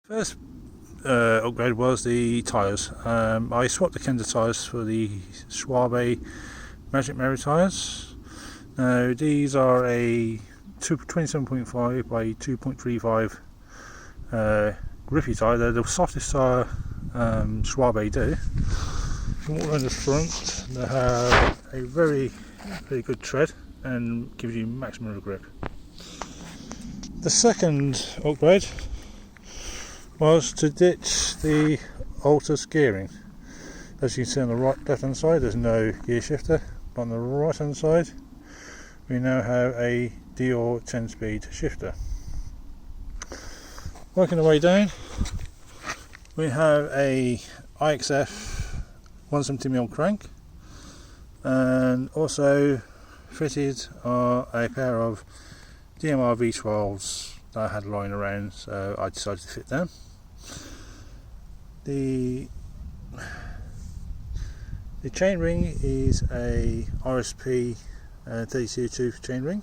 First upgrade was the tyres. I swapped the Kenda tyres for the Schwalbe Magic Mary tyres. Now these are a 27.5 by 2.35 grippy tyre. They're the softest tyre Schwalbe do. All around the front they have a very good tread and gives you maximum grip. The second upgrade was to ditch the Altus gearing. As you can see on the left hand side there's no gear shifter, but on the right hand side we now have a Dior 10 speed shifter. Working the way down we have a IXF 170mm crank, and also fitted are a pair of DMR V12s that I had lying around, so I decided to fit them. The chain ring is a RSP 32 tooth chain ring.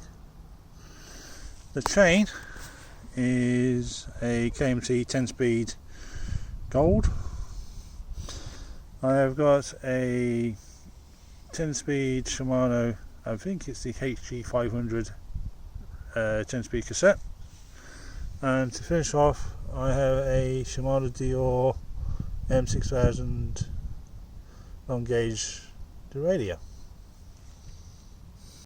The chain is a KMT 10 speed gold. I have got a 10 speed Shimano, I think it's the HG500 10 speed cassette, and to finish off I have a Shimano Dior M6000 long gauge derailleur.